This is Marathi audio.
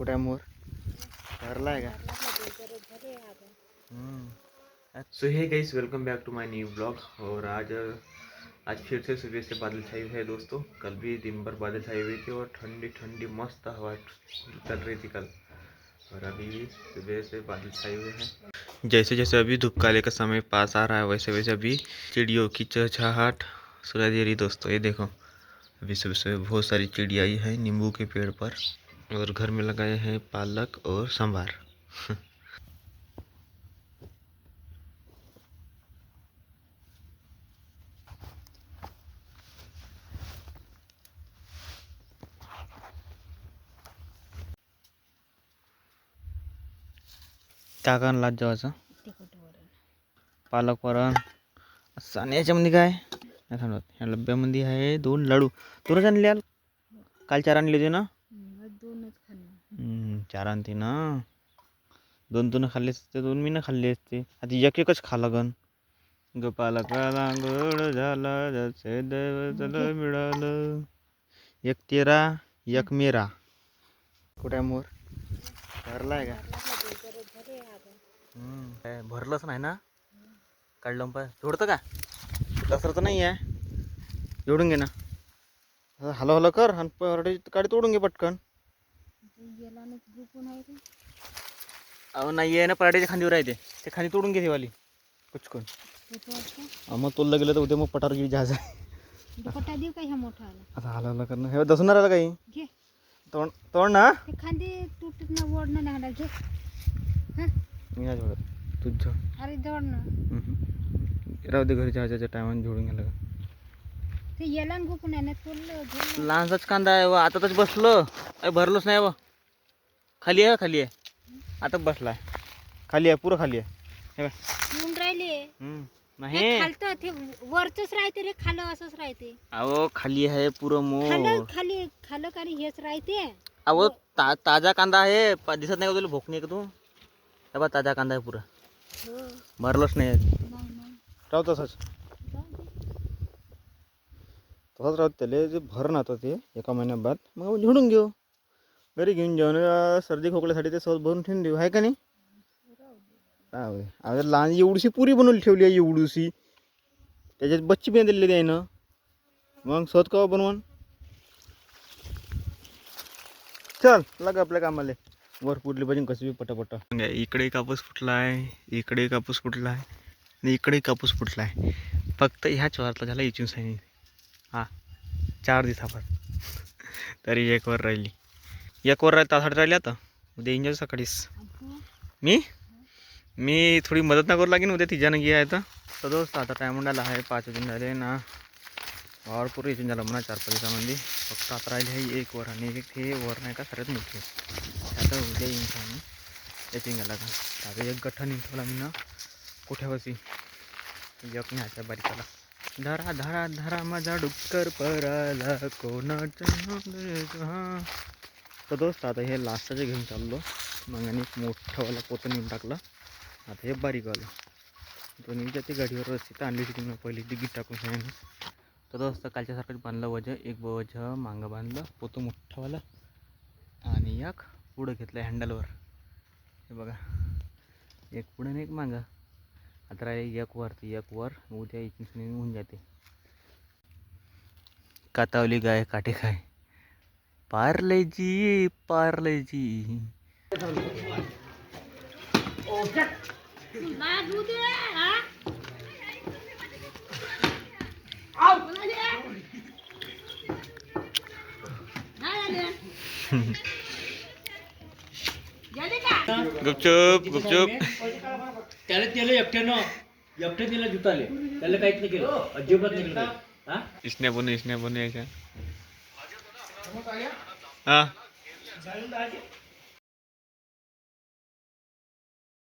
कुठे मोर धरलाय का? So hey guys, welcome back to my new blog. और आज फिर से सुबह से बादल छाए हुए हैं दोस्तों। कल भी दिन भर बादल छाए हुए थे और ठंडी ठंडी मस्त हवा चल रही थी कल। और अभी सुबह से बादल छाए हुए हैं। जैसे जैसे अभी धूपकाले का समय पास आ रहा है वैसे वैसे अभी चिड़ियों की चहचहाहट सुनाई दे रही दोस्तों। ये देखो, अभी सुबह सुबह बहुत सारी चिड़िया आई है नींबू के पेड़ पर। और घर में लगाए हैं पालक और सांभर। काय कारण लाज जेवायचं? पालक वरण असं। आणि याच्यामध्ये काय नाही सांगत. ह्या डब्यामध्ये आहे 2 लाडू. तुला आणले याल काल 4 आणले होते ना? 4 आणते ना. 2 तू खाल्ले असते, 2 मी न खाल्ले असते. आता एकच खा लागन. पालकाला गोड झाला जसे देवतला मिळालं. एक तेरा एक मेरा. कुठे मोर धरलाय का? काय भरलंच नाही ना? काढलं पाय जोडतं का? दसरं तर नाही आहे. जोडून घे ना. हलो हलो कर आणि काडी तोडून घे पटकन. अहो नाही आहे ना, पराठ्याच्या खांदीवर आहे ते खांदी तोडून घे वाली कुचकून. मग तोडलं गेलं तर उद्या मग पटार घेऊ जहाज आहे. आता हलो हलो करणं हे दसून राहिलं काही. तोड तोड ना. खांदी तुटत ना, ओढणं नाही घे. मी नाही जोडत, तूच जोड. अरे जोड ना. राहू दे, घरी जहाजाच्या टायमाने जोडून घ्यायला का? ते येलान गुपून आहे ना, तोडलं लहानसाच कांदा आहे व आताच बसलं. भरलोच नाही व. खाली आहे खाली आहे. आता बसलाय खाली आहे, पुरं खाली आहे. हे बघ येऊन राहिले. नाही खालतं ते वरचंच राहते रे, खालं असंच राहते. अहो खाली आहे पुरं मोर. खाली खालं का हेच राहते. अहो ताजा कांदा आहे. दिसत नाही का तुला? भोक नाही का तू? हे बघ ताजा कांदा आहे पुरा. भरलोच नाही. राहू तसंच तसंच राहत त्याला जे भर ना आता ते एका महिन्या बाद मग झोडून घेऊ. घरी घेऊन जाऊन सर्दी खोकल्यासाठी ते सहज भरून ठेवून देऊ, आहे का नाही? अरे लहान एवढीशी पुरी बनवली ठेवली आहे, एवढीशी. त्याच्यात बच्ची पण दिलेली आहे ना. मग सहज कवा बनवून चल लाग आपल्या कामाला. वर पुरली पाहिजे कशी पटापट. इकडे कापूस फुटला आहे, इकडे कापूस फुटला आहे आणि इकडे कापूस फुटला आहे. फक्त ह्याच वारला झाला इचून साईन. हां 4 दिवसावर तरी एक वर राहिली. एक वर तासासाठी राहिली. आता उद्या इंजन सकाळीच. मी थोडी मदत ना करू लागेन उद्या. तिच्यानं घे आहे तर दोस्त. आता टायम उंडाला आहे 5 दिन झाले ना. वावर पूर्ण इथून झालं म्हणा 4-5 दिवसामध्ये. फक्त आता राहिले आहे एक वर आणि एक हे वर नाही का सगळ्यात मोठी. आता उद्या येईन का मी त्याची गेला का. आता एक गठ्ठा निघवला मी ना कुठ्यावरची एक न्याच्या बारीकाला. धरा धरा धरा माझा डुक्कर पराला कोणाच्या. हां तर दोस्त आता हे लास्टचे घेऊन चाललो. मग आणि एक मोठावाला पोतं नेऊन टाकलं. आता हे बारीकवालं दोन्ही ते गाडीवर रस्सी आणली होती मी पहिली डिगीत टाकून सगळ्यांनी. तर दोस्त कालच्यासारखंच बांधलं वजह. एक वजह मागं बांधलं पोतं मोठावाला आणि एक पुढं घेतलं हँडलवर. हे बघा, एक पुढं आणि एक मागं. आता राहिले एक वरती एक वर. उद्या इथून होऊन जाते. कातावली गाय काटे खाय पार्लेजी पार्लेजी. गुपचूप गुपचूप. त्याला एकट्यानं त्याला जुताले त्याला काहीच नाही केलं, अजिबात नाही केलं. इसने बने यायच्या. हां